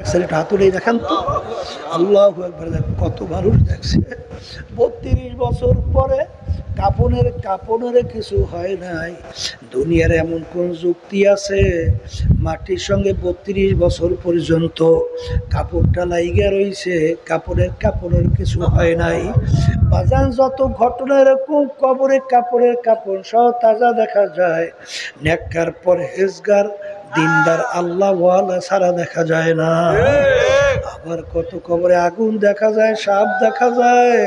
ছেলেটা হাতুড়ে দেখেন তো, আল্লাহু আকবার। কত মানুষ দেখছে 32 বছর পরে কাপনের কিছু হয় নাই। দুনিয়ার এমন কোন যুক্তি আছে মাটির সঙ্গে 32 বছর পর্যন্ত কাপড়টা লাইগা রইছে, কাপড়ের কিছু হয় নাই। বাজান যত ঘটনা এরকম কাপড়ের কাপড় সহ তাজা দেখা যায়, নেককার পরহেজগার দিনদার আল্লাহ ওয়ালা ছাড়া দেখা যায় না। আবার কত কবরে আগুন দেখা যায়, সাপ দেখা যায়,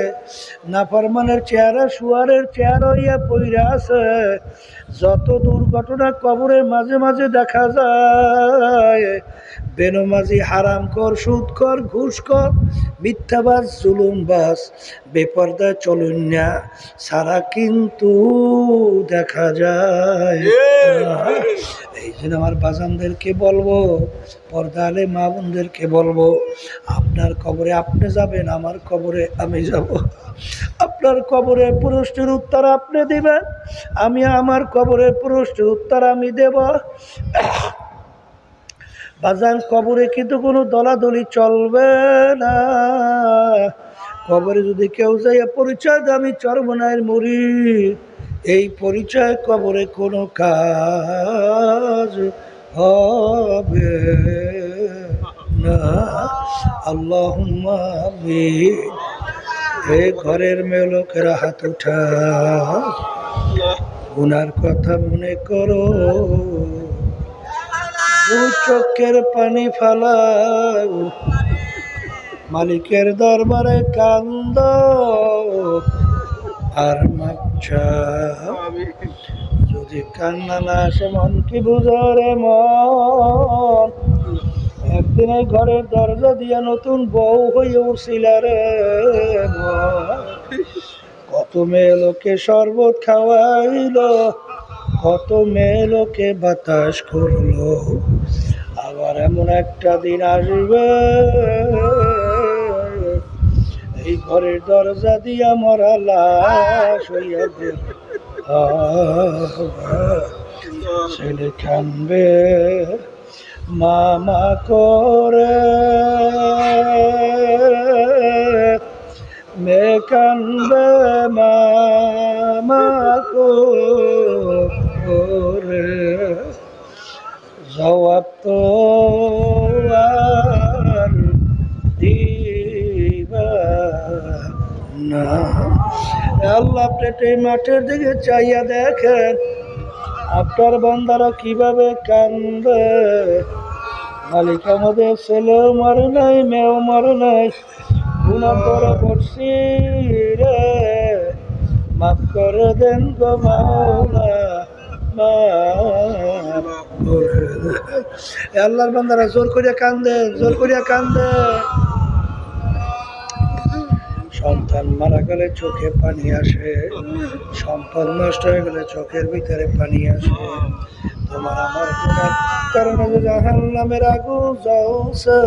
নাফরমানের চেহারা শুয়ারের চেহারা হইয়া পইরা আছে। যত দুর্ঘটনা কবরের মাঝে মাঝে দেখা যায়, বেনমাজি, হারামখোর, সুদখোর, ঘুষখোর, মিথ্যাবাজ, জুলুমবাজ, বেপরদায় চলুন্যা সারা কিন্তু দেখা যায়। এই জন্য আমার বাজানদেরকে বলবো, পর্দা আলে মা বোনদেরকে বলবো, আপনার কবরে আপনি যাবেন, আমার কবরে আমি যাব। আপনার কবরে প্রশ্নের উত্তর আপনি দিবেন, আমি আমার কবরে প্রশ্নের উত্তর আমি দেব। বাজান কবরে কিন্তু কোনো দলাদলি চলবে না। কবরে যদি কেউ যাইয়া পরিচয় দেয় আমি চরমনায়ের মুরিদ, এই পরিচয় কবরে কোনো কাজ হবে না। আল্লাহুম্মা আমিন। এই ঘরের মেয়ে লোকেরা হাত উঠা, গুনার কথা মনে করো, দুই চোখের পানি ফালাও, মালিকের দরবারে কান্দ আর মাপ চাও। যদি কান্না না আসে মন কি বুঝরে মন, একদিনে ঘরের দরজা দিয়া নতুন বউ হয়ে উঠছিল রে মন। কত মেয়ে লোকে শরবত খাওয়াইল, কত মেয়ে লোকে বাতাস করলো, আবার এমন একটা দিন আসবে এই ঘরের দরজা দিয়া মরা লাশ হইয়া দেব। ছেলে কানবে মামা করে, মেয়ে কানবে মামা করে, জবাব তো আর দিবা না। আল্লাহ প্লেটে মাঠের দিকে চাইয়া দেখেন আপনার বান্দারা কিভাবে কান্দে। মালিক আমাদের ছেলেও মরে নাই, মেয়েও মরে নাই, গুনাহ করে করছি রে, মাফ করে দেন গো মাওলা, মাফ করে দেন। আল্লাহর বান্দারা জোর করিয়া কান্দে, জোর করিয়া কান্দে। সন্তান মারা গেলে চোখে পানি আসে, সম্পদ নষ্ট হয়ে গেলে চোখের ভিতরে পানি আসে। তোমার আমার গুনার কারণে জাহান্নামের আগুন জ্বলছে,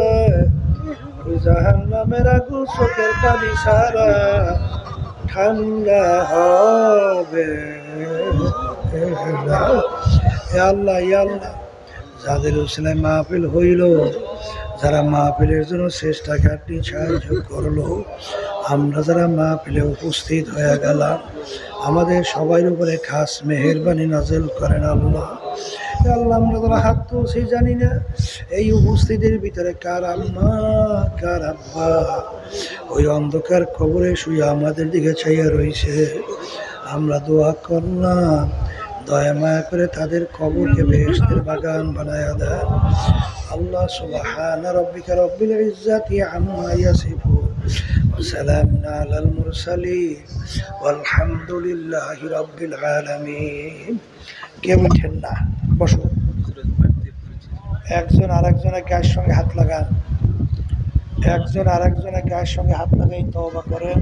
জাহান্নামের আগুন চোখের পানি সারা ঠান্ডা হবে না। আল্লাহ আল্লাহ, যাদের উসিলায় মাহফিল হইল, যারা মাহফিলের জন্য চেষ্টা খাটনি সাহায্য করলো, আমরা যারা মাহফিলে উপস্থিত হয়ে গেলাম, আমাদের সবাই উপরে খাস মেহেরবানি নাজেল করেন আল্লাহ। আল্লাহ আমরা যারা হাত তুলছি জানি না এই উপস্থিতির ভিতরে কার আম্মা কার আব্বা ওই অন্ধকার কবরে শুয়ে আমাদের দিকে চাইয়া রয়েছে। আমরা দোয়া করলাম দয়া মায়া করে তাদের কবরকে বেহেশতের বাগান বানায়া দেন আল্লাহ। সুবহানা রাব্বিকা রাব্বিল ইজ্জাতি আম্মা ইয়াসিফুন ওয়া সালামুন আলাল মুরসালিন ওয়ালহামদুলিল্লাহি রাব্বিল আলামিন। কেউ উঠেন না, বসো। একজন আরেকজনের গায়ের সঙ্গে হাত লাগান, একজন আরেকজনের গায়ের সঙ্গে হাত লাগাই তওবা করেন।